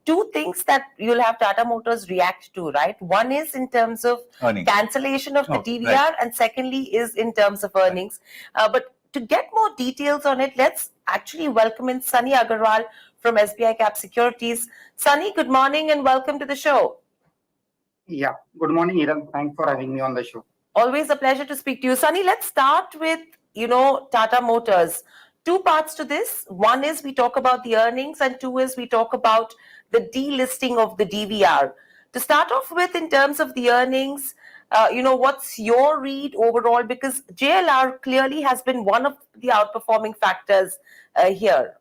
two things that you'll have Tata Motors react to, right? One is in terms of earnings, cancellation of the DVR, right. and secondly is in terms of earnings. But to get more details on it, let's actually welcome in Sunny Agrawal from SBICAP Securities. Sunny, good morning and welcome to the show. Yeah, good morning, Iran. Thanks for having me on the show. Always a pleasure to speak to you. Sunny, let's start with, Tata Motors. Two parts to this. One is we talk about the earnings, and two is we talk about the delisting of the DVR. To start off with, in terms of the earnings, what's your read overall? Because JLR clearly has been one of the outperforming factors here.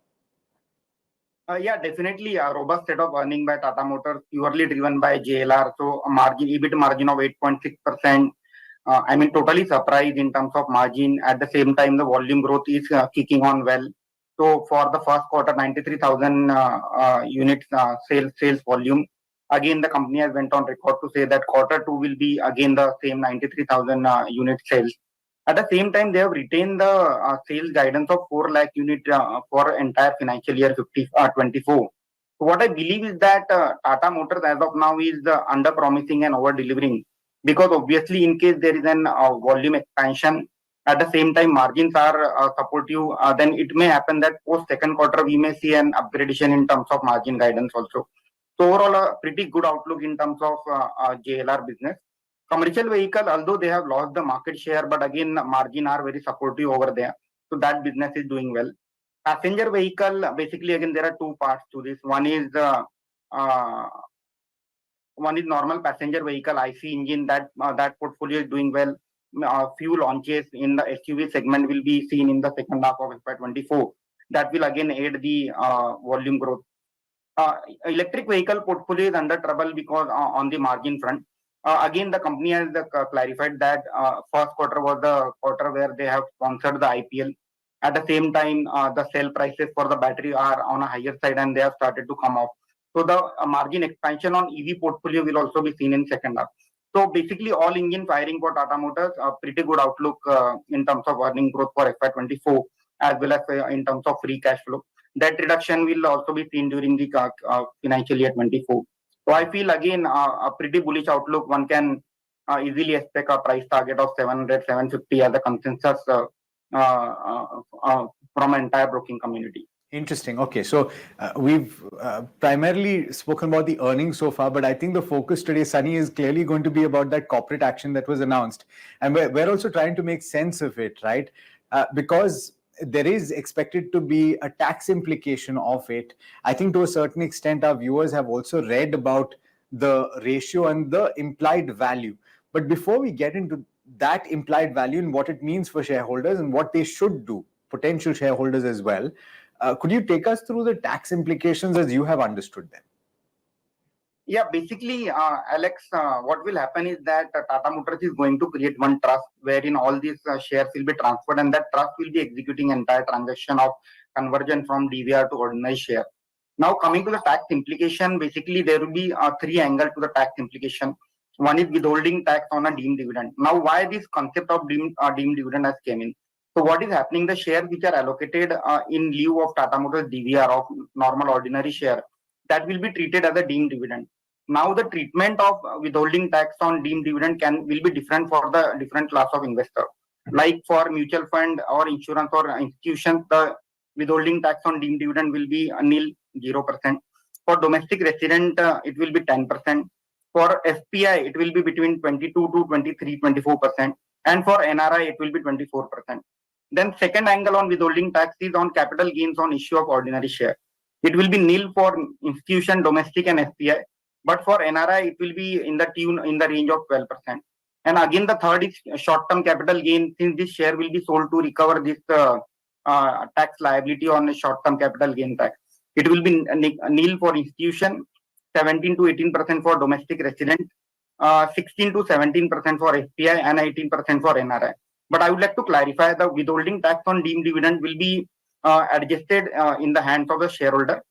Yeah, definitely a robust set of earning by Tata Motors, purely driven by JLR. So a EBIT margin of 8.6%. Totally surprised in terms of margin. At the same time, the volume growth is kicking on well. So for the first quarter, 93,000 units sales volume. Again, the company has went on record to say that quarter two will be again the same 93,000 unit sales. At the same time, they have retained the sales guidance of 4 lakh unit for entire financial year 24. So what I believe is that Tata Motors as of now is under promising and over delivering, because obviously in case there is an volume expansion, at the same time margins are supportive, then it may happen that post second quarter we may see an upgradation in terms of margin guidance also. So overall a pretty good outlook in terms of JLR business. Commercial vehicle, although they have lost the market share, but again margin are very supportive over there. So that business is doing well. Passenger vehicle, basically again there are two parts to this. One is normal passenger vehicle IC engine, that portfolio is doing well. Few launches in the SUV segment will be seen in the second half of FY24. That will again aid the volume growth. Electric vehicle portfolio is under trouble because on the margin front. Again, the company has clarified that first quarter was the quarter where they have sponsored the IPL. At the same time, the sale prices for the battery are on a higher side and they have started to come off. So the margin expansion on EV portfolio will also be seen in second half. So basically all engine firing for Tata Motors, a pretty good outlook in terms of earning growth for FY24 as well as in terms of free cash flow. Debt reduction will also be seen during the financial year 24. So I feel again a pretty bullish outlook. One can easily expect a price target of 700, 750 as a consensus from entire broking community. Interesting. Okay, so we've primarily spoken about the earnings so far, but I think the focus today, Sunny, is clearly going to be about that corporate action that was announced. And we're also trying to make sense of it, right? Because there is expected to be a tax implication of it. I think to a certain extent, our viewers have also read about the ratio and the implied value. But before we get into that implied value and what it means for shareholders and what they should do, potential shareholders as well, could you take us through the tax implications as you have understood them? Yeah, basically, Alex, what will happen is that Tata Motors is going to create one trust wherein all these shares will be transferred, and that trust will be executing entire transaction of conversion from DVR to ordinary share. Now, coming to the tax implication, basically there will be three angles to the tax implication. One is withholding tax on a deemed dividend. Now, why this concept of deemed dividend has came in? So what is happening? The shares which are allocated in lieu of Tata Motors DVR of normal ordinary share, that will be treated as a deemed dividend. Now the treatment of withholding tax on deemed dividend will be different for the different class of investor. Like for mutual fund or insurance or institutions, the withholding tax on deemed dividend will be nil, 0%. For domestic resident, it will be 10%. For FPI, it will be between 22 to 23, 24%. And for NRI, it will be 24%. Then second angle on withholding tax is on capital gains on issue of ordinary share. It will be nil for institution, domestic and FPI. But for NRI, it will be in the range of 12%. And again, the third is short-term capital gain, since this share will be sold to recover this tax liability on a short-term capital gain tax. It will be nil for institution, 17 to 18% for domestic resident, 16 to 17% for FPI, and 18% for NRI. But I would like to clarify the withholding tax on deemed dividend will be adjusted in the hands of the shareholder.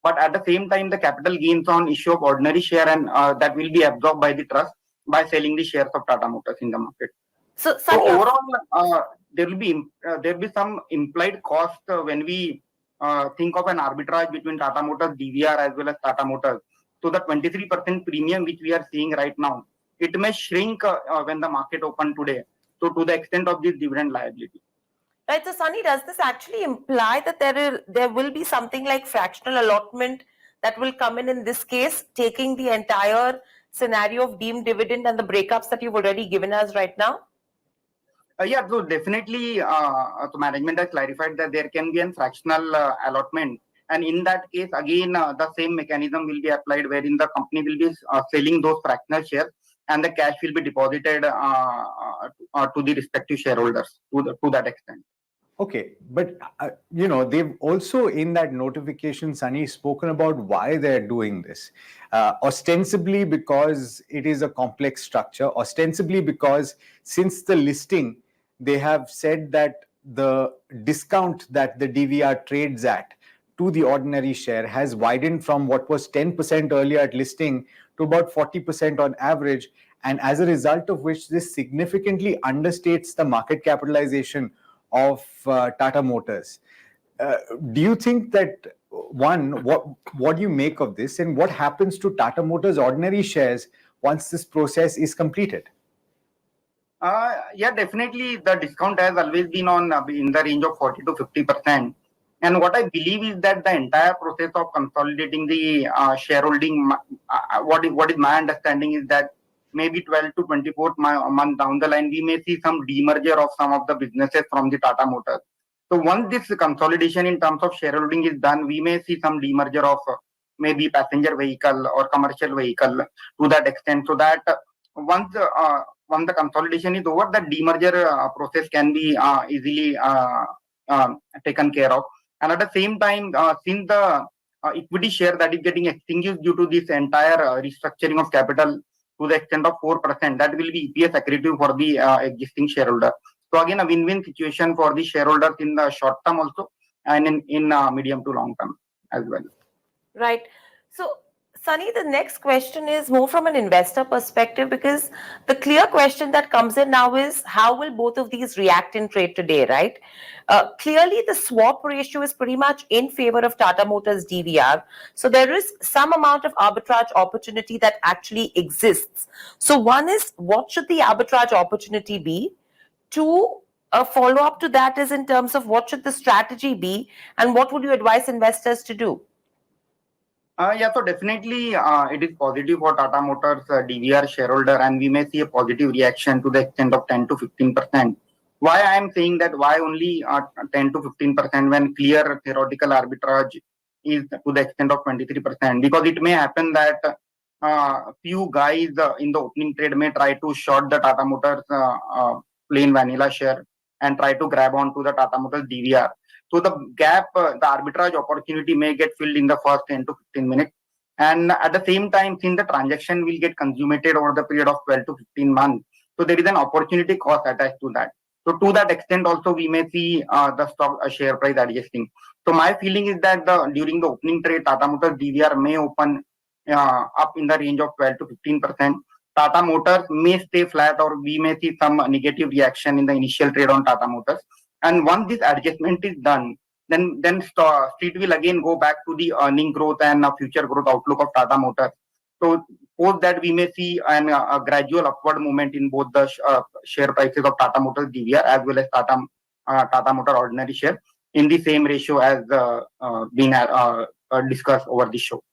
But at the same time, the capital gains on issue of ordinary share and that will be absorbed by the trust by selling the shares of Tata Motors in the market. So overall, there will be some implied cost when we think of an arbitrage between Tata Motors DVR as well as Tata Motors. So the 23% premium which we are seeing right now, it may shrink when the market open today. So to the extent of this dividend liability. Right. So, Sunny, does this actually imply that there will be something like fractional allotment that will come in this case, taking the entire scenario of deemed dividend and the breakups that you've already given us right now? Yeah, so definitely, so management has clarified that there can be a fractional allotment, and in that case, again, the same mechanism will be applied, wherein the company will be selling those fractional shares, and the cash will be deposited to the respective shareholders to that extent. Okay, but they've also in that notification, Sunny, spoken about why they're doing this. Ostensibly because it is a complex structure, ostensibly because since the listing, they have said that the discount that the DVR trades at to the ordinary share has widened from what was 10% earlier at listing to about 40% on average. And as a result of which, this significantly understates the market capitalization of Tata Motors. Do you think that, one, what do you make of this, and what happens to Tata Motors ordinary shares once this process is completed? Yeah, definitely the discount has always been on in the range of 40 to 50%. And what I believe is that the entire process of consolidating the shareholding, what is my understanding is that maybe 12 to 24 month down the line, we may see some demerger of some of the businesses from the Tata Motors. So once this consolidation in terms of shareholding is done, we may see some demerger of maybe passenger vehicle or commercial vehicle to that extent, so that once the consolidation is over, the demerger process can be easily taken care of. And at the same time, since the equity share that is getting extinguished due to this entire restructuring of capital to the extent of 4%, that will be EPS accretive for the existing shareholder. So again, a win-win situation for the shareholders in the short term also, and in medium to long term as well. Right. So, Sunny, the next question is more from an investor perspective, because the clear question that comes in now is how will both of these react in trade today, right? Clearly, the swap ratio is pretty much in favor of Tata Motors DVR. So, there is some amount of arbitrage opportunity that actually exists. So, one is, what should the arbitrage opportunity be? Two, a follow up to that is in terms of what should the strategy be, and what would you advise investors to do? Yeah, so definitely it is positive for Tata Motors DVR shareholder, and we may see a positive reaction to the extent of 10 to 15%. Why I am saying that, why only 10 to 15% when clear theoretical arbitrage is to the extent of 23%? Because it may happen that few guys in the opening trade may try to short the Tata Motors plain vanilla share and try to grab onto the Tata Motors DVR. So the gap, the arbitrage opportunity may get filled in the first 10 to 15 minutes. And at the same time, since the transaction will get consummated over the period of 12 to 15 months, so there is an opportunity cost attached to that. So to that extent also, we may see the stock share price adjusting. So my feeling is that during the opening trade, Tata Motors DVR may open up in the range of 12 to 15%. Tata Motors may stay flat, or we may see some negative reaction in the initial trade on Tata Motors. And once this adjustment is done, then street will again go back to the earning growth and future growth outlook of Tata Motors. So post that, we may see a gradual upward movement in both the share prices of Tata Motors DVR as well as Tata Motor ordinary share in the same ratio as being discussed over the show.